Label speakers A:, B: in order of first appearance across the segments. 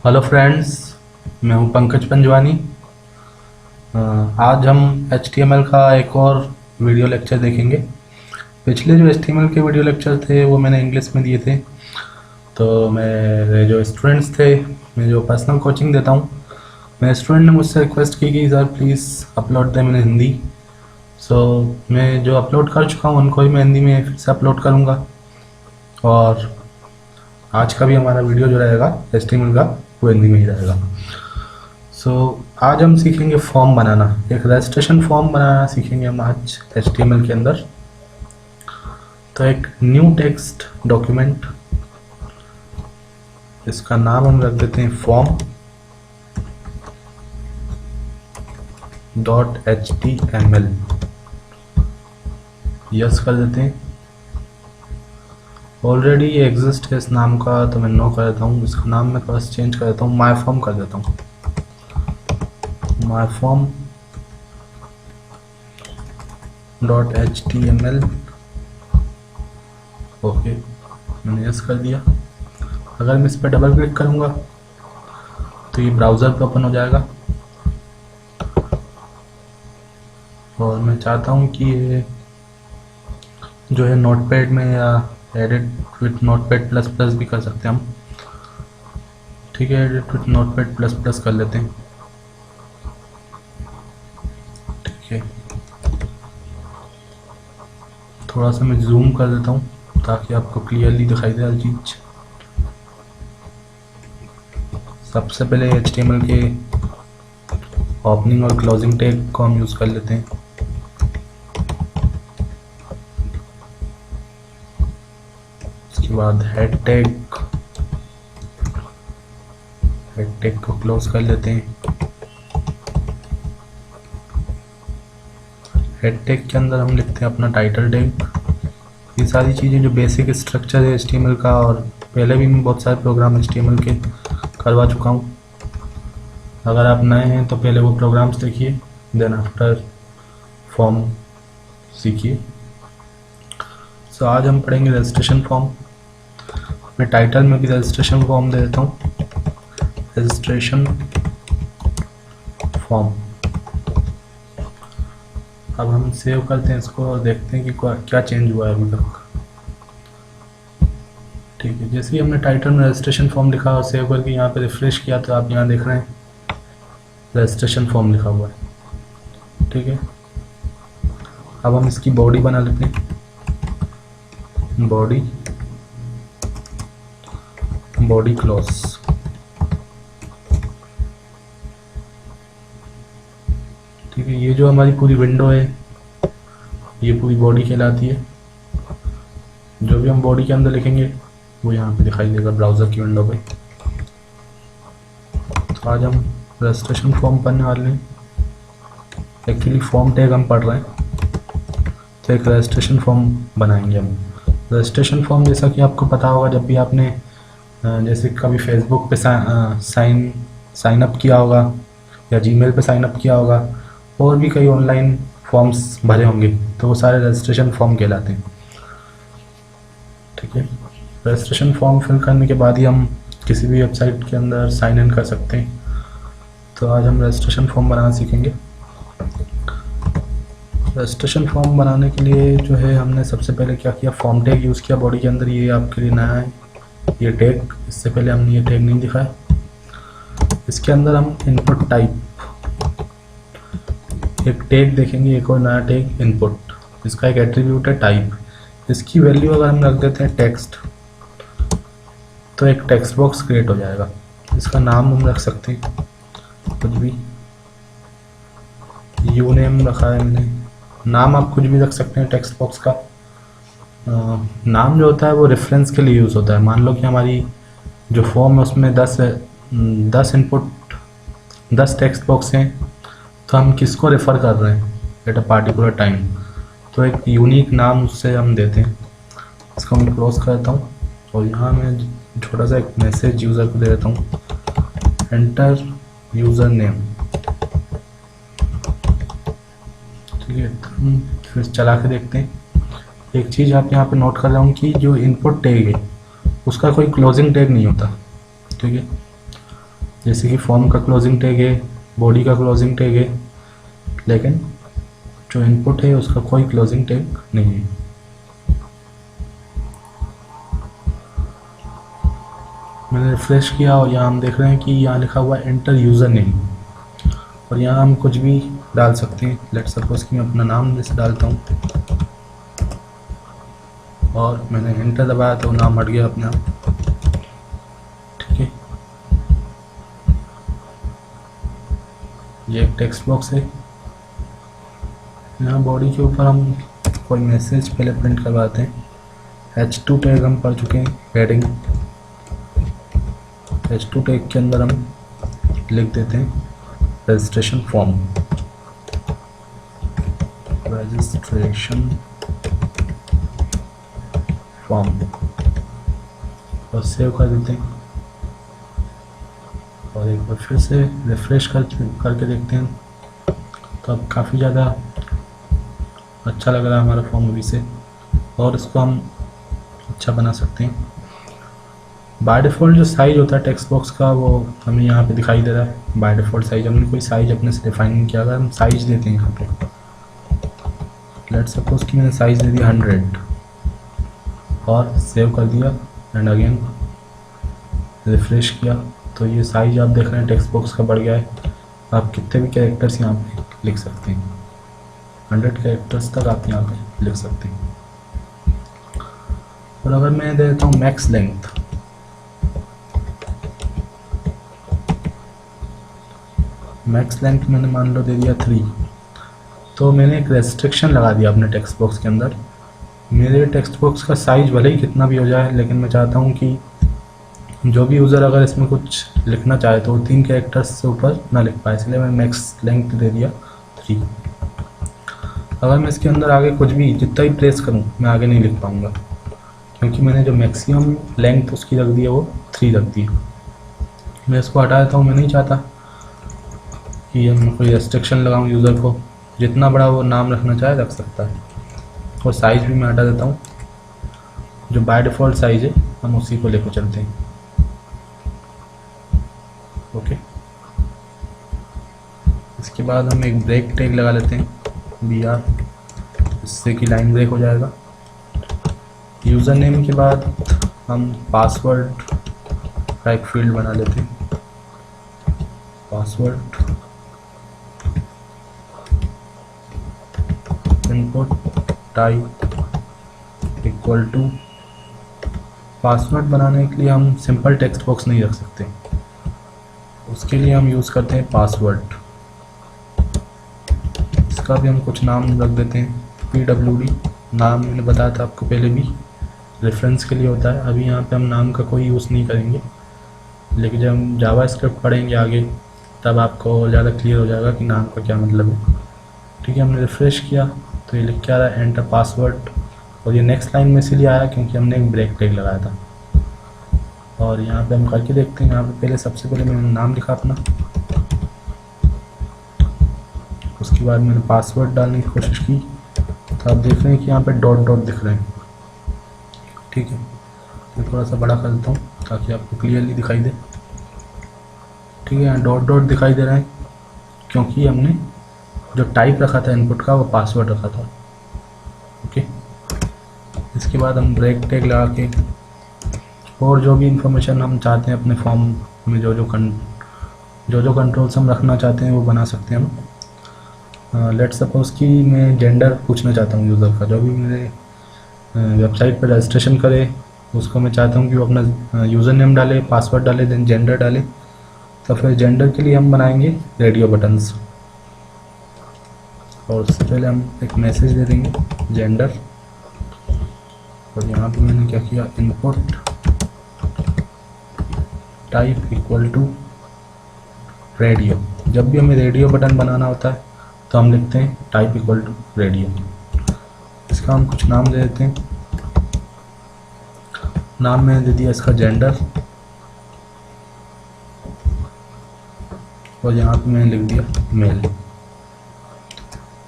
A: Hello friends, मैं हूं पंकज पंजवानी। आज हम HTML का एक और वीडियो लेक्चर देखेंगे। पिछले जो HTML के वीडियो लेक्चर थे वो मैंने इंग्लिश में दिए थे। तो मेरे जो स्टूडेंट्स थे, मैं जो पर्सनल कोचिंग देता हूं, मेरे स्टूडेंट ने मुझसे रिक्वेस्ट की कि सर प्लीज़ अपलोड दें मैंने हिंदी। सो मैं जो अपलोड कर चुका हूँ उनको ही मैं हिंदी में फिर से अपलोड करूँगा। और आज का भी हमारा वीडियो जो रहेगा HTML का, वो हिंदी में ही रहेगा। सो आज हम सीखेंगे फॉर्म बनाना, एक रजिस्ट्रेशन फॉर्म बनाना सीखेंगे हम आज HTML के अंदर। तो एक न्यू टेक्स्ट डॉक्यूमेंट, इसका नाम हम रख देते हैं फॉर्म .html। यस कर देते हैं। ऑलरेडी एग्जिस्ट है इस नाम का, तो मैं नो कर देता हूँ। इसका नाम मैं थोड़ा सा चेंज कर देता हूँ, माई फॉर्म कर देता हूँ। My form .html। ओके, मैंने यस कर दिया। अगर मैं इस पर डबल क्लिक करूँगा तो ये ब्राउज़र पे ओपन हो जाएगा। और मैं चाहता हूँ कि ये जो है नोटपैड में या edit with notepad plus plus भी कर सकते हैं हम। ठीक है, edit with notepad plus plus कर लेते हैं। ठीक है, थोड़ा सा मैं जूम कर देता हूँ ताकि आपको क्लियरली दिखाई दे हर चीज़। सबसे पहले HTML के ओपनिंग और क्लोजिंग टैग को हम यूज़ कर लेते हैं। उसके बाद हेड टैग को क्लोज कर लेते हैं। हेड टैग के अंदर हम लिखते हैं अपना टाइटल टैग। ये सारी चीज़ें जो बेसिक स्ट्रक्चर है HTML का, और पहले भी मैं बहुत सारे प्रोग्राम HTML के करवा चुका हूँ। अगर आप नए हैं तो पहले वो प्रोग्राम्स देखिए, देन आफ्टर फॉर्म सीखिए। सो आज हम पढ़ेंगे रजिस्ट्रेशन फॉर्म। मैं टाइटल में भी रजिस्ट्रेशन फॉर्म दे देता हूँ, रजिस्ट्रेशन फॉर्म। अब हम सेव करते हैं इसको और देखते हैं कि क्या चेंज हुआ है अभी तक। ठीक है, जैसे ही हमने टाइटल में रजिस्ट्रेशन फॉर्म लिखा और सेव करके यहाँ पे रिफ्रेश किया तो आप यहाँ देख रहे हैं रजिस्ट्रेशन फॉर्म लिखा हुआ है। ठीक है, अब हम इसकी बॉडी बना लेते हैं। Body clause. ठीक है, ये जो हमारी पूरी विंडो है ये पूरी बॉडी कहलाती है। जो भी हम बॉडी के अंदर लिखेंगे वो यहाँ पे दिखाई देगा ब्राउज़र की विंडो पे। तो आज हम रजिस्ट्रेशन फॉर्म पढ़ने वाले हैं। एक्चुअली फॉर्म टैग हम पढ़ रहे हैं, तो एक रजिस्ट्रेशन फॉर्म बनाएंगे हम। रजिस्ट्रेशन फॉर्म जैसा कि आपको पता होगा, जब भी आपने जैसे कभी फेसबुक पे साइन अप किया होगा या जीमेल पे साइन अप किया होगा, और भी कई ऑनलाइन फॉर्म्स भरे होंगे, तो वो सारे रजिस्ट्रेशन फॉर्म कहलाते हैं। ठीक है, रजिस्ट्रेशन फॉर्म फिल करने के बाद ही हम किसी भी वेबसाइट के अंदर साइन इन कर सकते हैं। तो आज हम रजिस्ट्रेशन फॉर्म बनाना सीखेंगे। रजिस्ट्रेशन फॉर्म बनाने के लिए जो है हमने सबसे पहले क्या किया, फॉर्म टैग यूज़ किया बॉडी के अंदर। ये आपके लिए नया है ये टैग, इससे पहले हमने ये टैग नहीं दिखाया। इसके अंदर हम इनपुट टाइप एक टैग देखेंगे, एक और नया टैग इनपुट। इसका एक एट्रीब्यूट है टाइप। इसकी वैल्यू अगर हम रख देते हैं टेक्स्ट, तो एक टेक्स्ट बॉक्स क्रिएट हो जाएगा। इसका नाम हम रख सकते हैं कुछ भी, यू नेम रखा है मैंने। नाम आप कुछ भी रख सकते हैं टेक्स्ट बॉक्स का। नाम जो होता है वो रेफरेंस के लिए यूज़ होता है। मान लो कि हमारी जो फॉर्म है उसमें 10 इनपुट 10 टेक्स्ट बॉक्स हैं, तो हम किसको रेफ़र कर रहे हैं एट अ पार्टिकुलर टाइम, तो एक यूनिक नाम उससे हम देते हैं। इसको मैं क्लोज करता हूँ और यहाँ मैं छोटा सा एक मैसेज यूज़र को दे देता हूँ, एंटर यूज़र नेम। ठीक है, हम फिर चला के देखते हैं। एक चीज़ आप यहाँ पे नोट कर रहा हूँ कि जो इनपुट टैग है उसका कोई क्लोजिंग टैग नहीं होता। ठीक है, जैसे कि फॉर्म का क्लोजिंग टैग है, बॉडी का क्लोजिंग टैग है, लेकिन जो इनपुट है उसका कोई क्लोजिंग टैग नहीं है। मैंने रिफ्रेश किया और यहाँ हम देख रहे हैं कि यहाँ लिखा हुआ है एंटर यूज़र नेम, और यहाँ हम कुछ भी डाल सकते हैं। लेट्स सपोज कि मैं अपना नाम जैसे डालता हूँ और मैंने एंटर दबाया तो नाम हट गया अपने आप। ठीक है, ये एक टेक्स्ट बॉक्स है। यहाँ बॉडी के ऊपर हम कोई मैसेज पहले प्रिंट करवाते हैं। H2 टैग हम पढ़ चुके हैं, हेडिंग। H2 टैग के अंदर हम लिख देते हैं रजिस्ट्रेशन फॉर्म, रजिस्ट्रेशन फॉर्म, और सेव कर देते हैं। और एक बार फिर से रिफ्रेश करके देखते हैं, तो अब काफ़ी ज़्यादा अच्छा लग रहा है हमारा फॉर्म अभी से, और इसको हम अच्छा बना सकते हैं। बाय डिफ़ॉल्ट जो साइज़ होता है टेक्स्ट बॉक्स का वो हमें यहाँ पे दिखाई दे रहा है। बाय डिफ़ॉल्ट साइज़, हमने कोई साइज़ अपने से डिफाइन नहीं किया। अगर हम साइज़ देते हैं यहाँ पे, लेट्स सपोज कि मैंने साइज़ दे दिया 100 और सेव कर दिया एंड अगेन रिफ्रेश किया, तो ये साइज़ आप देख रहे हैं टेक्स्ट बॉक्स का बढ़ गया है। आप कितने भी कैरेक्टर्स यहाँ पे लिख सकते हैं, 100 कैरेक्टर्स तक आप यहाँ पे लिख सकते हैं। और अगर मैं दे देता हूँ मैक्स लेंथ, मैक्स लेंथ मैंने मान लो दे दिया 3, तो मैंने एक रेस्ट्रिक्शन लगा दिया अपने टेक्स्ट बॉक्स के अंदर। मेरे टेक्स्ट बॉक्स का साइज़ भले ही कितना भी हो जाए, लेकिन मैं चाहता हूँ कि जो भी यूज़र अगर इसमें कुछ लिखना चाहे तो 3 कैरेक्टर्स से ऊपर ना लिख पाए, इसलिए मैं मैक्स लेंथ दे दिया 3। अगर मैं इसके अंदर आगे कुछ भी जितना ही प्रेस करूँ मैं आगे नहीं लिख पाऊँगा, क्योंकि मैंने जो मैक्सिमम लेंथ उसकी रख दी है वो 3 रख दी है। मैं इसको हटा देता हूँ। मैं नहीं चाहता कि मैं कोई रेस्ट्रिक्शन लगाऊँ यूज़र को, जितना बड़ा वो नाम रखना चाहे रख सकता है। और साइज़ भी मैं हटा देता हूँ, जो बाय डिफ़ॉल्ट साइज़ है हम उसी को लेकर चलते हैं। ओके, इसके बाद हम एक ब्रेक टैग लगा लेते हैं, BR, इससे कि लाइन ब्रेक हो जाएगा। यूज़र नेम के बाद हम पासवर्ड का एक फील्ड बना लेते हैं, password input type equal to. Password बनाने के लिए हम सिंपल टेक्स्ट बॉक्स नहीं रख सकते, उसके लिए हम यूज़ करते हैं पासवर्ड। इसका भी हम कुछ नाम रख देते हैं, PWD। नाम मैंने बताया था आपको पहले भी, रेफरेंस के लिए होता है। अभी यहाँ पे हम नाम का कोई यूज़ नहीं करेंगे, लेकिन जब हम जावास्क्रिप्ट पढ़ेंगे आगे तब आपको ज़्यादा क्लियर हो जाएगा कि नाम का क्या मतलब है। ठीक है, हमने रिफ्रेश किया तो ये लिख के आ रहा है एंटर पासवर्ड, और ये नेक्स्ट लाइन में इसलिए आया क्योंकि हमने एक ब्रेक टैग लगाया था। और यहाँ पे हम करके देखते हैं। यहाँ पे पहले सबसे पहले मैंने नाम लिखा अपना, उसके बाद मैंने पासवर्ड डालने की कोशिश की, तो आप देख रहे हैं कि यहाँ पे डॉट डॉट दिख रहे हैं। ठीक है, मैं थोड़ा सा बड़ा कर देता हूँ ताकि आपको क्लियरली दिखाई दे। ठीक है, यहाँ डॉट डॉट दिखाई दे रहा है क्योंकि हमने जो टाइप रखा था इनपुट का वो पासवर्ड रखा था। ओके, इसके बाद हम ब्रेक टैग लगा के और जो भी इंफॉर्मेशन हम चाहते हैं अपने फॉर्म में, जो जो कंट्रोल्स हम रखना चाहते हैं वो बना सकते हैं हम। लेट सपोज कि मैं जेंडर पूछना चाहता हूँ यूज़र का, जो भी मेरे वेबसाइट पर रजिस्ट्रेशन करे उसको मैं चाहता हूँ कि वो अपना यूज़र नेम डाले, पासवर्ड डाले, देन जेंडर डाले। तो फिर जेंडर के लिए हम बनाएंगे रेडियो बटन्स, और उससे पहले हम एक मैसेज दे देंगे जेंडर। और यहाँ पे मैंने क्या किया, input type equal to radio. जब भी हमें रेडियो बटन बनाना होता है तो हम लिखते हैं टाइप इक्वल टू रेडियो। इसका हम कुछ नाम दे देते हैं। नाम मैंने दे दिया इसका जेंडर, और यहाँ पे मैंने लिख दिया मेल।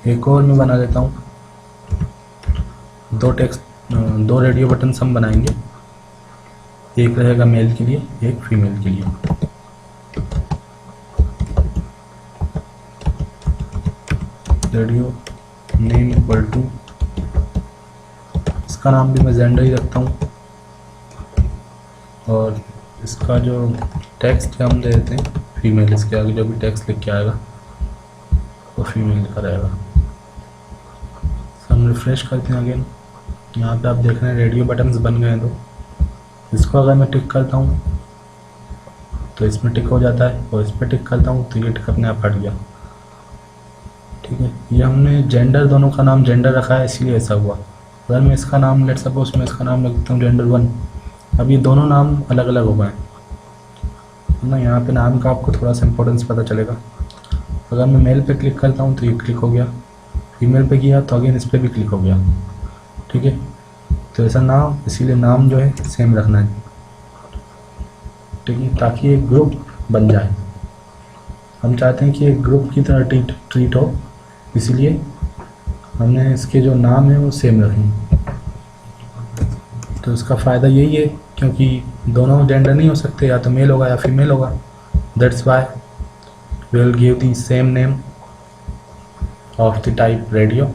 A: एक और मैं बना देता हूँ, दो रेडियो बटन्स हम बनाएंगे, एक रहेगा मेल के लिए, एक फीमेल के लिए। रेडियो नेम इक्वल टू, इसका नाम भी मैं जेंडर ही रखता हूँ, और इसका जो टेक्स्ट हम दे देते हैं फीमेल। इसके आगे जो भी टेक्स्ट लिख के आएगा वो फीमेल लिखा रहेगा। हम रिफ्रेश करते हैं अगेन। यहाँ पे आप देख रहे हैं रेडियो बटन्स बन गए हैं। तो इसको अगर मैं टिक करता हूँ तो इसमें टिक हो जाता है, और इस पर टिक करता हूँ तो ये टिक अपने आप हट गया। ठीक है, ये हमने जेंडर, दोनों का नाम जेंडर रखा है इसीलिए ऐसा हुआ। अगर मैं इसका नाम, लेट सपोज मैं इसका नाम रख देता हूँ जेंडर 1, अब ये दोनों नाम अलग अलग हो गए ना। यहाँ पे नाम का आपको थोड़ा सा इंपॉर्टेंस पता चलेगा। अगर मैं मेल पे क्लिक करता हूँ तो ये क्लिक हो गया, फीमेल पे किया तो अगेन इस पर भी क्लिक हो गया। ठीक है, तो ऐसा नाम, इसीलिए नाम जो है सेम रखना है। ठीक है, ताकि एक ग्रुप बन जाए। हम चाहते हैं कि एक ग्रुप की तरह ट्रीट हो, इसीलिए हमने इसके जो नाम है वो सेम रखें। तो इसका फ़ायदा यही है क्योंकि दोनों जेंडर नहीं हो सकते, या तो मेल होगा या फीमेल होगा। That's why we will give the same name of the type radio.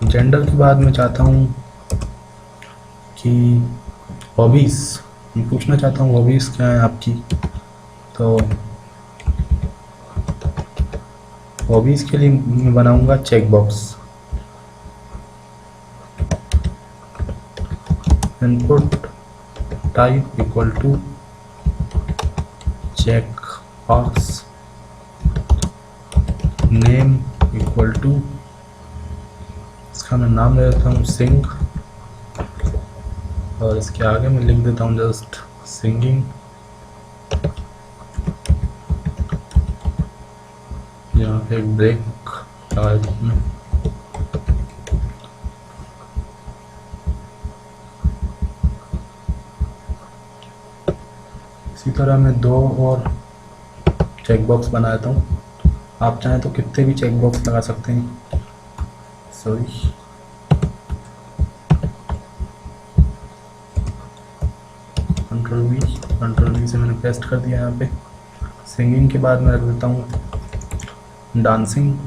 A: Gender के बाद मैं चाहता हूँ कि हॉबीज़, मैं पूछना चाहता हूँ हॉबीज़ क्या है आपकी। तो हॉबीज़ के लिए मैं बनाऊँगा check box. Input type equal to check box, name equal to, इसका मैं नाम दे देता हूँ सिंग, और इसके आगे मैं लिख देता हूँ जस्ट सिंगिंग। यहाँ पे एक ब्रेक लगा देता हूँ मैं। इसी तरह मैं 2 और चेक बॉक्स बना देता हूँ। आप चाहें तो कितने भी चेक बॉक्स लगा सकते हैं। सॉरी, कंट्रोल वी से मैंने पेस्ट कर दिया यहाँ पे। सिंगिंग के बाद मैं रख देता हूँ डांसिंग,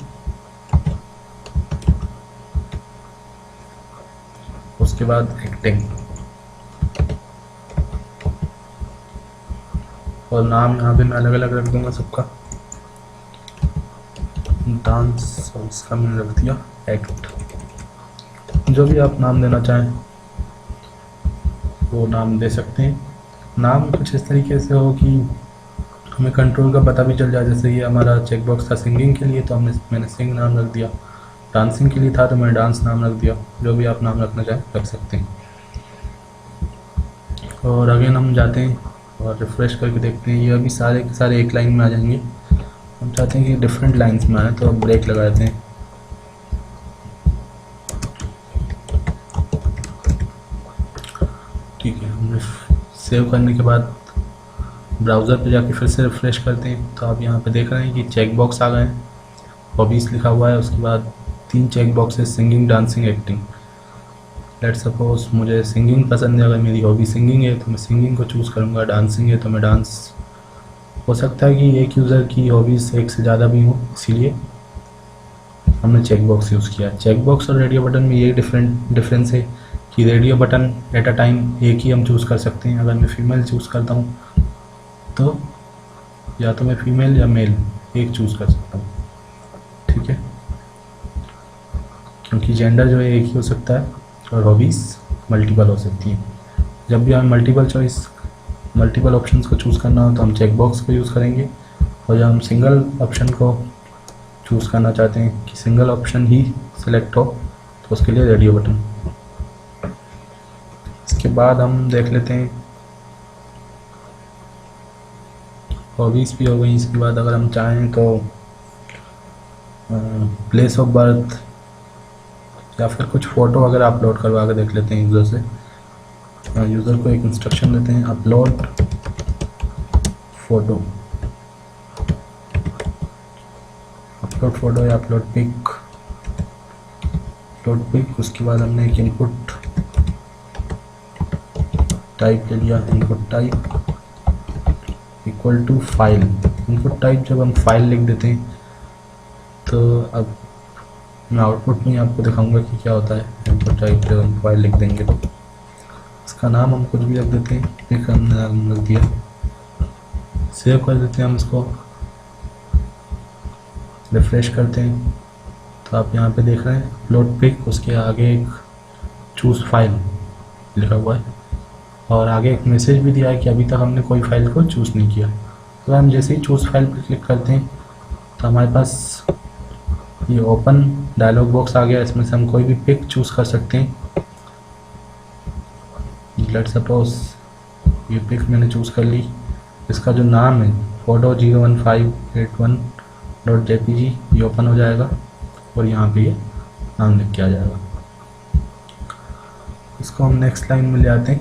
A: उसके बाद एक्टिंग, और नाम यहाँ पे मैं अलग अलग रख दूंगा सबका। डांस, और इसका मैंने रख दिया एक्ट। जो भी आप नाम देना चाहें वो नाम दे सकते हैं। नाम कुछ इस तरीके से हो कि हमें कंट्रोल का पता भी चल जाए। जैसे ये हमारा चेक बॉक्स था सिंगिंग के लिए, तो मैंने सिंग नाम रख दिया। डांसिंग के लिए था तो मैंने डांस नाम रख दिया। जो भी आप नाम रखना चाहें रख सकते हैं। और अगेन हम जाते हैं और रिफ्रेश करके देखते हैं, ये अभी सारे के सारे एक लाइन में आ जाएंगे। हम चाहते हैं कि डिफरेंट लाइंस में आए, तो ब्रेक लगा देते हैं। ठीक है, हमने सेव करने के बाद ब्राउज़र पे जाके फिर से रिफ्रेश करते हैं, तो आप यहाँ पे देख रहे हैं कि चेक बॉक्स आ गए हैं। हॉबीज़ लिखा हुआ है, उसके बाद 3 check boxes, singing, dancing, acting. Let suppose मुझे सिंगिंग पसंद है, अगर मेरी हॉबी सिंगिंग है तो मैं सिंगिंग को चूज़ करूँगा। डांसिंग है तो मैं डांस। हो सकता है कि एक यूज़र की हॉबीज़ एक से ज़्यादा भी हो, इसीलिए हमने चेक बॉक्स यूज़ किया। चेक बॉक्स और रेडियो बटन में ये डिफरेंस है कि radio button at a time एक ही हम चूज़ कर सकते हैं। अगर मैं फीमेल चूज़ करता हूँ तो या तो मैं फीमेल या मेल एक चूज़ कर सकता हूँ। ठीक है, क्योंकि जेंडर जो है एक ही हो सकता है और हॉबीज़ मल्टीपल हो सकती हैं। जब भी हमें मल्टीपल ऑप्शंस को चूज़ करना हो तो हम चेक बॉक्स को यूज़ करेंगे, और जब हम सिंगल ऑप्शन को चूज़ करना चाहते हैं कि सिंगल ऑप्शन ही सिलेक्ट हो तो उसके लिए रेडियो बटन। इसके बाद हम देख लेते हैं हॉबीज़ भी हो गई। इसके बाद अगर हम चाहें तो प्लेस ऑफ बर्थ या फिर कुछ फ़ोटो अगर अपलोड करवा के देख लेते हैं यूज़र से। यूज़र को एक इंस्ट्रक्शन देते हैं, अपलोड फ़ोटो, अपलोड फ़ोटो या अपलोड पिक। उसके बाद हमने एक इनपुट टाइप ले लिया, input type equal to file. Input type जब हम फाइल लिख देते हैं तो अब मैं आउटपुट में आपको दिखाऊंगा कि क्या होता है। इनपुट टाइप जब हम फाइल लिख देंगे तो इसका नाम हम कुछ भी रख देते हैं, पिक हमने नाम रख दिया, सेव कर देते हैं हम इसको, रिफ्रेश करते हैं तो आप यहाँ पे देख रहे हैं अपलोड पिक, उसके आगे एक चूज़ फाइल लिखा हुआ है और आगे एक मैसेज भी दिया है कि अभी तक हमने कोई फाइल को चूज़ नहीं किया। तो हम जैसे ही चूज़ फाइल पर क्लिक करते हैं तो हमारे पास ये ओपन डायलॉग बॉक्स आ गया। इसमें से हम कोई भी पिक चूज़ कर सकते हैं। लेट सपोज ये पिक मैंने चूज़ कर ली, इसका जो नाम है photo01581.jpg ये ओपन हो जाएगा और यहाँ पे ये नाम लिख के आ जाएगा। इसको हम नेक्स्ट लाइन में ले आते हैं,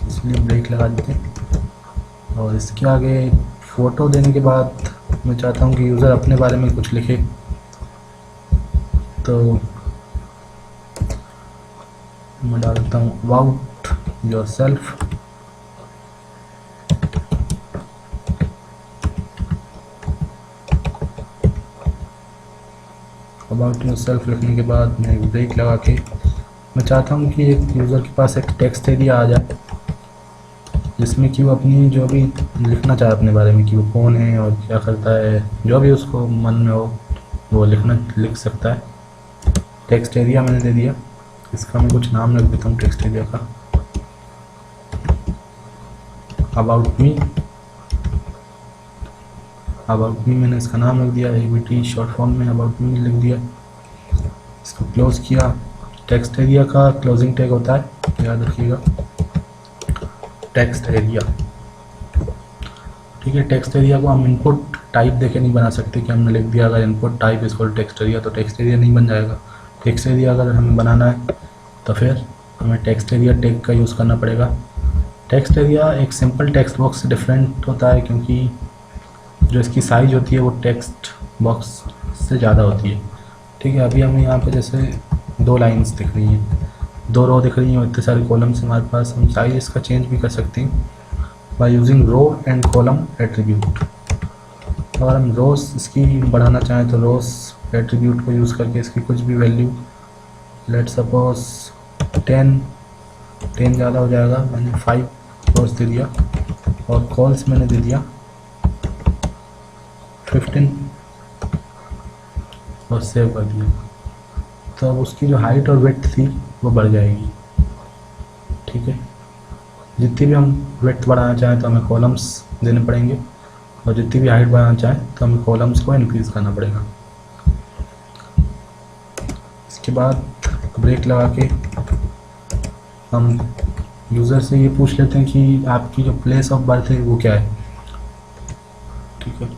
A: इसलिए ब्रेक लगा देते हैं और इसके आगे फ़ोटो देने के बाद मैं चाहता हूँ कि यूज़र अपने बारे में कुछ लिखे। तो मैं डाल देता हूँ अबाउट योरसेल्फ। अबाउट योरसेल्फ लिखने के बाद मैं एक ब्रेक लगा के मैं चाहता हूँ कि एक यूज़र के पास एक टेक्स्ट एरिया आ जाए जिसमें कि वो अपनी जो भी लिखना चाहे अपने बारे में कि वो कौन है और क्या करता है, जो भी उसको मन में हो वो लिख सकता है। टेक्स्ट एरिया मैंने दे दिया, इसका मैं कुछ नाम रख देता हूँ टेक्स्ट एरिया का, अबाउट मी मैंने इसका नाम रख दिया, ABT शॉर्ट फॉर्म में अबाउट मी लिख दिया। इसको क्लोज किया। टेक्स्ट एरिया का क्लोजिंग टैग होता है, याद रखिएगा, टेक्स्ट एरिया। ठीक है, टेक्स्ट एरिया को हम इनपुट टाइप देके नहीं बना सकते कि हमने लिख दिया अगर इनपुट टाइप इसको टेक्स्ट एरिया, तो टेक्स्ट एरिया नहीं बन जाएगा। टेक्स्ट एरिया अगर हमें बनाना है तो फिर हमें टेक्स्ट एरिया टैग का यूज़ करना पड़ेगा। टेक्स्ट एरिया एक सिंपल टेक्स्ट बॉक्स से डिफरेंट होता है क्योंकि जो इसकी साइज़ होती है वो टेक्स्ट बॉक्स से ज़्यादा होती है। ठीक है, अभी हमें यहाँ पे जैसे 2 लाइन्स दिख रही हैं, 2 रो दिख रही हैं और इतने सारे कॉलम्स हमारे पास, हम साइज इसका चेंज भी कर सकते हैं by using row and column attribute. अगर हम रोज इसकी बढ़ाना चाहें तो रोज एट्रीब्यूट को यूज़ करके इसकी कुछ भी वैल्यू, लेट सपोज 10 ज़्यादा हो जाएगा, मैंने 5 रोज दे दिया और कॉल्स मैंने दे दिया 15 और सेव कर दिया। तो अब उसकी जो हाइट और विड्थ थी वो बढ़ जाएगी। ठीक है, जितनी भी हम विड्थ बढ़ाना चाहें तो हमें कॉलम्स देने पड़ेंगे और जितनी भी हाइट बढ़ाना चाहें तो हमें कॉलम्स को इंक्रीज़ करना पड़ेगा। इसके बाद ब्रेक लगा के हम यूज़र से ये पूछ लेते हैं कि आपकी जो प्लेस ऑफ बर्थ है वो क्या है। ठीक है,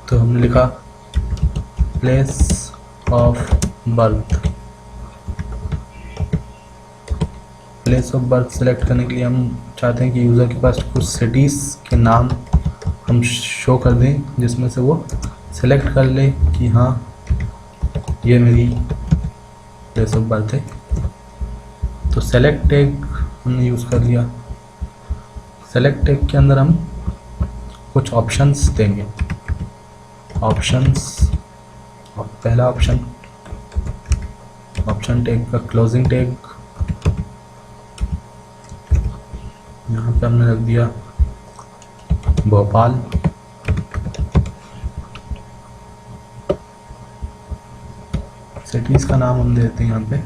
A: तो हमने लिखा place of birth. Place of birth select करने के लिए हम चाहते हैं कि यूज़र के पास कुछ सिटीज़ के नाम हम शो कर दें जिसमें से वो सेलेक्ट कर ले कि हाँ ये मेरी प्लेस ऑफ बर्थ है। तो सेलेक्ट टैग हमने यूज़ कर लिया। सेलेक्ट टैग के अंदर हम कुछ ऑप्शंस देंगे। ऑप्शंस, पहला ऑप्शन टैग का क्लोजिंग टैग यहाँ पे हमने रख दिया भोपाल। सिटीज़ का नाम हम देते हैं यहाँ पे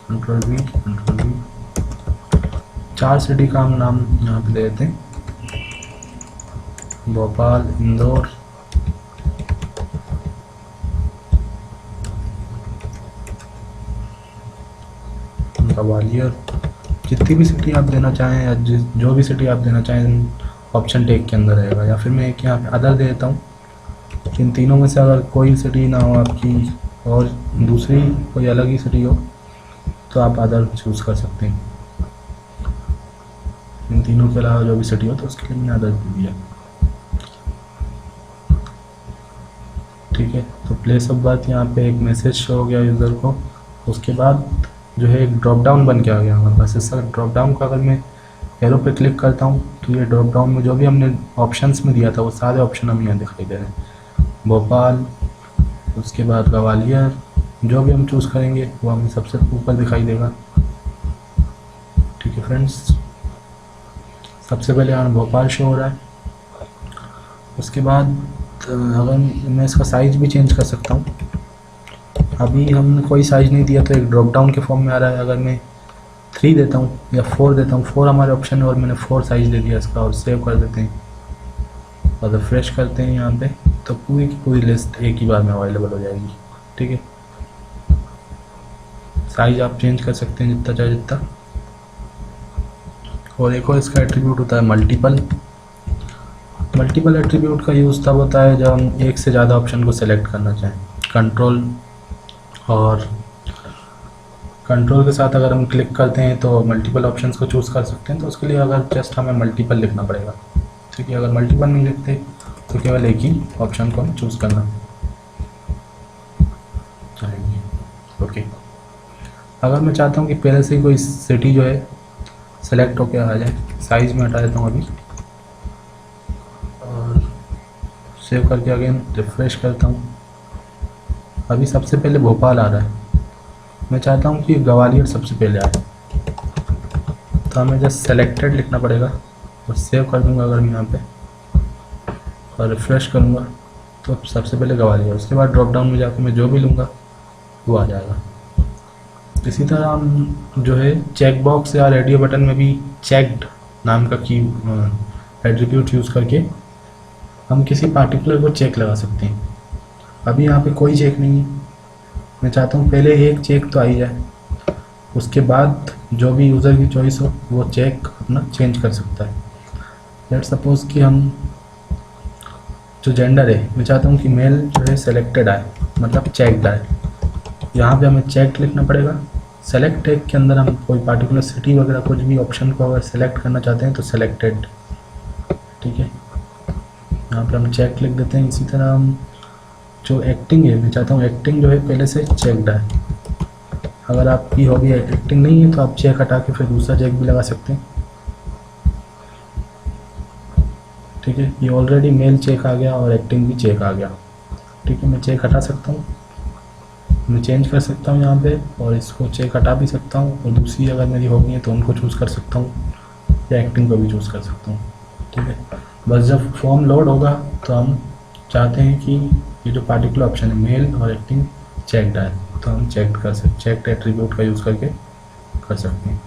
A: कंट्रोल V। 4 सिटी का हम नाम यहाँ पे दे देते हैं, भोपाल, इंदौर, ग्वालियर। जितनी भी सिटी आप देना चाहें या जो भी सिटी आप देना चाहें ऑप्शन टैग के अंदर रहेगा। या फिर मैं एक यहाँ पे अदर दे देता हूँ, इन तीनों में से अगर कोई सिटी ना हो आपकी और दूसरी कोई अलग ही सिटी हो तो आप अदर चूज़ कर सकते हैं। इन तीनों के अलावा जो भी सिटी हो तो उसके लिए मैंने अदर दे दिया। ठीक है, तो प्लेस ऑफ बर्थ यहाँ पे एक मैसेज शो हो गया यूज़र को। उसके बाद जो है एक ड्रॉप डाउन बन के आ गया हमारे पास। इस ड्रॉप डाउन को अगर मैं एरो पे क्लिक करता हूँ तो ये ड्रॉप डाउन में जो भी हमने ऑप्शंस में दिया था वो सारे ऑप्शन हमें यहाँ दिखाई दे रहे हैं। भोपाल, उसके बाद ग्वालियर, जो भी हम चूज़ करेंगे वो हमें सबसे ऊपर दिखाई देगा। ठीक है फ्रेंड्स, सबसे पहले यहाँ भोपाल शो हो रहा है। उसके बाद अगर मैं इसका साइज़ भी चेंज कर सकता हूँ। अभी हमने कोई साइज़ नहीं दिया तो एक ड्रॉप डाउन के फॉर्म में आ रहा है। अगर मैं 3 देता हूँ या 4 देता हूँ, 4 हमारे ऑप्शन है और मैंने 4 साइज़ दे दिया इसका, और सेव कर देते हैं और रिफ्रेश करते हैं यहाँ पे, तो पूरी की पूरी लिस्ट एक ही बार में अवेलेबल हो जाएगी। ठीक है, साइज़ आप चेंज कर सकते हैं जितना चाहे जितना। और एक और इसका एट्रीब्यूट होता है मल्टीपल। मल्टीपल एट्रीब्यूट का यूज़ तब होता है जब हम एक से ज़्यादा ऑप्शन को सेलेक्ट करना चाहें। कंट्रोल के साथ अगर हम क्लिक करते हैं तो मल्टीपल ऑप्शंस को चूज़ कर सकते हैं। तो उसके लिए अगर जस्ट हमें मल्टीपल लिखना पड़ेगा। ठीक है, अगर मल्टीपल नहीं लिखते तो केवल एक ही ऑप्शन को चूज़ करना चाहिए। ओके, अगर मैं चाहता हूँ कि पहले से ही कोई सिटी जो है सेलेक्ट होकर आ जाए, साइज़ में हटा देता हूँ अभी और सेव करके अगेन रिफ्रेश करता हूँ। अभी सबसे पहले भोपाल आ रहा है, मैं चाहता हूँ कि ग्वालियर सबसे पहले आए, तो हमें जस्ट सेलेक्टेड लिखना पड़ेगा और सेव कर दूँगा अगर मैं यहाँ पे और रिफ्रेश करूँगा तो सबसे पहले ग्वालियर। उसके बाद ड्रॉप डाउन में जाकर मैं जो भी लूँगा वो आ जाएगा। इसी तरह हम जो है चेक बॉक्स या रेडियो बटन में भी चेक्ड नाम का की एट्रीब्यूट यूज़ करके हम किसी पार्टिकुलर को चेक लगा सकते हैं। अभी यहाँ पे कोई चेक नहीं है, मैं चाहता हूँ पहले एक चेक तो आ ही जाए, उसके बाद जो भी यूज़र की चॉइस हो वो चेक अपना चेंज कर सकता है। लेट सपोज़ कि हम जो जेंडर है, मैं चाहता हूँ कि मेल जो है सेलेक्टेड आए, मतलब चेक्ड आए। यहाँ पे हमें चेक लिखना पड़ेगा। सेलेक्ट टैग के अंदर हम कोई पार्टिकुलर सिटी वगैरह कुछ भी ऑप्शन को अगर सेलेक्ट करना चाहते हैं तो सेलेक्टेड। ठीक है, यहाँ पे हम चेक लिख देते हैं। इसी तरह हम जो एक्टिंग है, मैं चाहता हूँ एक्टिंग जो है पहले से चेकड है। अगर आपकी हॉबी एक्टिंग नहीं है तो आप चेक हटा के फिर दूसरा चेक भी लगा सकते हैं। ठीक है, ये ऑलरेडी मेल चेक आ गया और एक्टिंग भी चेक आ गया। ठीक है, मैं चेक हटा सकता हूँ, मैं चेंज कर सकता हूँ यहाँ पे और इसको चेक हटा भी सकता हूँ, और दूसरी अगर मेरी हॉबी है तो उनको चूज़ कर सकता हूँ या एक्टिंग को भी चूज़ कर सकता हूँ। ठीक है, बस जब फॉर्म लोड होगा तो हम चाहते हैं कि ये जो पार्टिकुलर ऑप्शन है मेल और एक्टिंग चेक्ड आए, तो हम चेक्ड एट्रीब्यूट का यूज़ करके कर सकते हैं।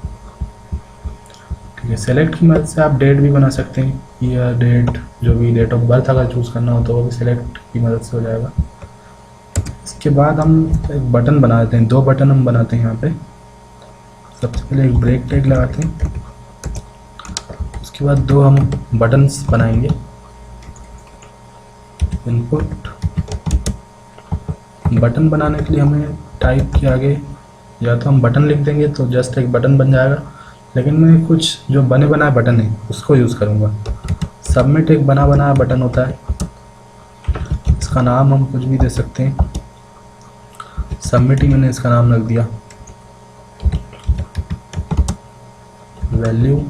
A: ठीक है, सेलेक्ट की मदद से आप डेट भी बना सकते हैं, ईयर, डेट, जो भी डेट ऑफ बर्थ अगर चूज़ करना हो तो वो भी सेलेक्ट की मदद से हो जाएगा। इसके बाद हम एक बटन बना देते हैं, 2 बटन हम बनाते हैं यहाँ पे। सबसे पहले एक ब्रेक टैग लगाते हैं, उसके बाद 2 हम बटन्स बनाएंगे। इनपुट बटन बनाने के लिए हमें टाइप के आगे या तो हम बटन लिख देंगे तो जस्ट एक बटन बन जाएगा, लेकिन मैं कुछ जो बने बनाए बटन है उसको यूज़ करूँगा। सबमिट एक बना बनाया बटन होता है, इसका नाम हम कुछ भी दे सकते हैं। सबमिट ही मैंने इसका नाम रख दिया। वैल्यू,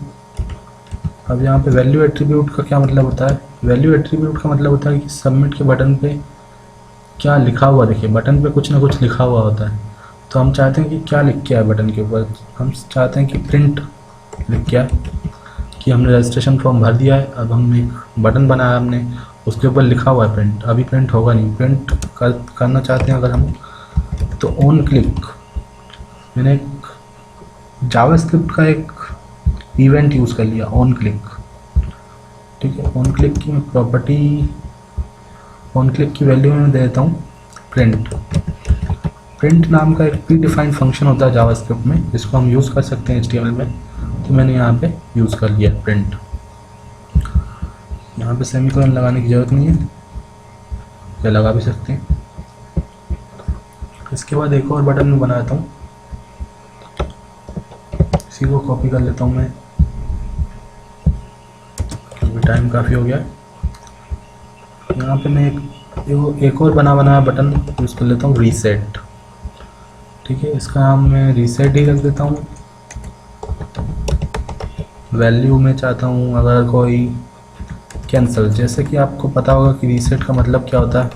A: अब यहाँ पे वैल्यू एट्रीब्यूट का क्या मतलब होता है? वैल्यू एट्रीब्यूट का मतलब होता है कि सबमिट के बटन पे क्या लिखा हुआ, देखिए बटन पे कुछ ना कुछ लिखा हुआ होता है, तो हम चाहते हैं कि क्या लिख के आए बटन के ऊपर। हम चाहते हैं कि प्रिंट लिख के आए कि हमने रजिस्ट्रेशन फॉर्म भर दिया है, अब हम एक बटन बनाया हमने, उसके ऊपर लिखा हुआ है प्रिंट। अभी प्रिंट होगा नहीं, प्रिंट करना चाहते हैं अगर हम तो ऑन क्लिक, मैंने एक जावास्क्रिप्ट का एक इवेंट यूज़ कर लिया ऑन क्लिक। ठीक है, ऑन क्लिक की मैं प्रॉपर्टी, ऑन क्लिक की वैल्यू में दे देता हूँ प्रिंट। प्रिंट नाम का एक प्री डिफाइंड फंक्शन होता है जावास्क्रिप्ट में, जिसको हम यूज़ कर सकते हैं HTML में, तो मैंने यहाँ पे यूज़ कर लिया प्रिंट। यहाँ पे सेमीकोलन लगाने की ज़रूरत नहीं है, या लगा भी सकते हैं। इसके बाद एक और बटन में बनाता हूँ, इसी को कॉपी कर लेता हूँ मैं क्योंकि टाइम काफ़ी हो गया है। यहाँ पे मैं एक और बना बनाया बटन यूज़ कर लेता हूँ, रीसेट। ठीक है, इसका नाम मैं रीसेट ही रख देता हूँ। वैल्यू में चाहता हूँ अगर कोई कैंसिल, जैसे कि आपको पता होगा कि रीसेट का मतलब क्या होता है।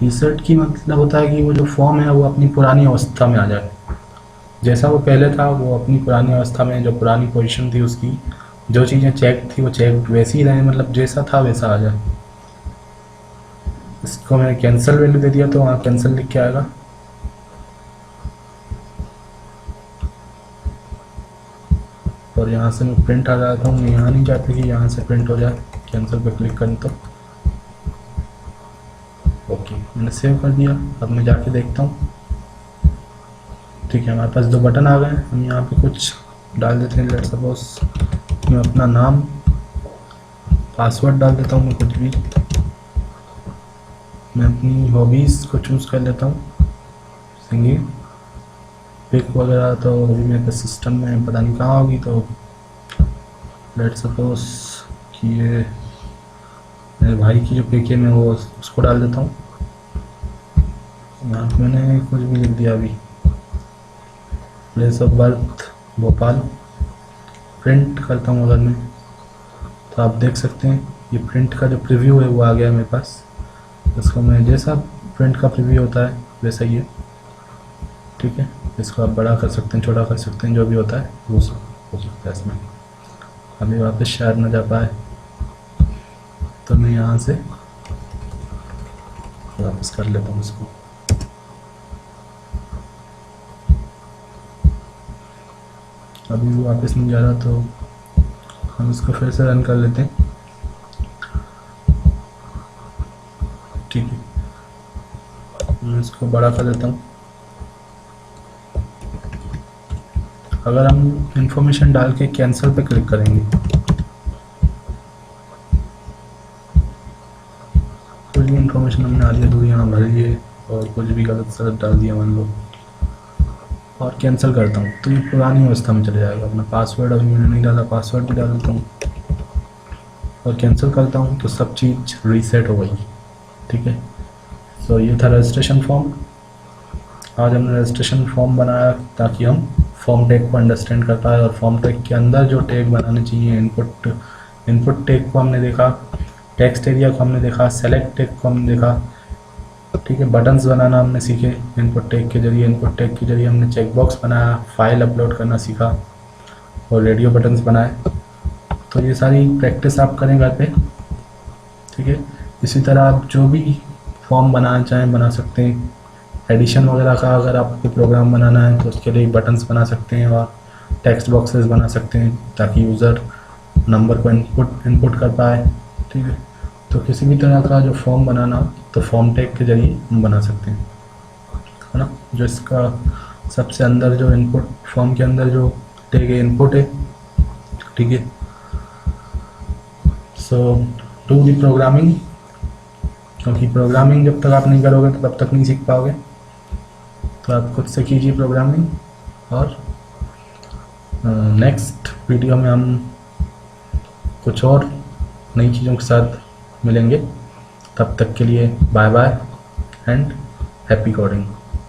A: रीसेट की मतलब होता है कि वो जो फॉर्म है वो अपनी पुरानी अवस्था में आ जाए, जैसा वो पहले था वो अपनी पुरानी अवस्था में, जो पुरानी पोजीशन थी उसकी, जो चीज़ें चेक थी वो चेक वैसी ही रहे, मतलब जैसा था वैसा आ जाए। इसको मैंने कैंसिल वैल्यू दे दिया तो वहाँ कैंसिल लिख के आएगा। और यहाँ से मैं प्रिंट आ जाता हूँ, मैं यहाँ नहीं चाहती कि यहाँ से प्रिंट हो जाए, कैंसिल पे क्लिक करें तो ओके मैंने सेव कर दिया। अब मैं जाके देखता हूँ। ठीक है, हमारे पास 2 बटन आ गए। हम यहाँ पे कुछ डाल देते हैं, लेट्स सपोज मैं अपना नाम, पासवर्ड डाल देता हूँ, मैं कुछ भी, मैं अपनी हॉबीज़ को चूज़ कर लेता हूँ, सिंगिंग, पिक वगैरह तो अभी मेरे सिस्टम में पता नहीं कहाँ होगी, तो लेट्स सपोज कि ये मेरे भाई की जो पिक है मैं वो उसको डाल देता हूँ। यहाँ पे मैंने कुछ भी लिख दिया अभी, place of birth Bhopal. Print करता हूँ अगर मैं, तो आप देख सकते हैं ये प्रिंट का जो प्रीव्यू है वो आ गया मेरे पास। इसको मैं जैसा प्रिंट का प्रीव्यू होता है वैसा ही है। ठीक है, इसको आप बड़ा कर सकते हैं, छोटा कर सकते हैं, जो भी होता है वो सब हो सकता है इसमें। अभी वापस शायद ना जा पाए तो मैं यहाँ से वापस कर लेता हूँ इसको। अभी वो वापस नहीं जा रहा तो हम इसको फिर से रन कर लेते हैं। ठीक है, मैं इसको बड़ा कर देता हूँ। अगर हम इंफॉर्मेशन डाल के कैंसिल पे क्लिक करेंगे, कुछ भी इंफॉर्मेशन हमने आधी अधूरी यहाँ भर लिए और कुछ भी गलत सलत डाल दिया मान लो, और कैंसिल करता हूँ तो ये पुरानी अवस्था में चले जाएगा। अपना पासवर्ड अभी मैंने नहीं डाला, पासवर्ड भी डाल देता हूँ और कैंसिल करता हूँ तो सब चीज़ रीसेट हो गई। ठीक है, तो ये था रजिस्ट्रेशन फॉर्म। आज हमने रजिस्ट्रेशन फॉर्म बनाया ताकि हम फॉर्म टैग को अंडरस्टैंड कर पाए, और फॉर्म टैग के अंदर जो टैग बनाने चाहिए, इनपुट टैग को हमने देखा, टेक्स्ट एरिया को हमने देखा, सेलेक्ट टैग को हमने देखा। ठीक है, बटन्स बनाना हमने सीखे इनपुट टैग के जरिए। इनपुट टैग के जरिए हमने चेकबॉक्स बनाया, फाइल अपलोड करना सीखा और रेडियो बटन्स बनाए। तो ये सारी प्रैक्टिस आप करें घर पे। ठीक है, इसी तरह आप जो भी फॉर्म बनाना चाहें बना सकते हैं। एडिशन वगैरह का अगर आपको प्रोग्राम बनाना है तो उसके लिए बटन्स बना सकते हैं और टेक्स्ट बॉक्सेस बना सकते हैं ताकि यूज़र नंबर को इनपुट कर पाए। ठीक है, तो किसी भी तरह का जो फॉर्म बनाना हो तो फॉर्म टैग के जरिए हम बना सकते हैं, है ना। जो इसका सबसे अंदर जो इनपुट, फॉर्म के अंदर जो टैग है इनपुट है। ठीक है, सो डू दी प्रोग्रामिंग, क्योंकि प्रोग्रामिंग जब तक आप नहीं करोगे तो तब तक नहीं सीख पाओगे। तो आप खुद से कीजिए प्रोग्रामिंग, और नेक्स्ट वीडियो में हम कुछ और नई चीज़ों के साथ मिलेंगे। तब तक के लिए bye bye and happy coding.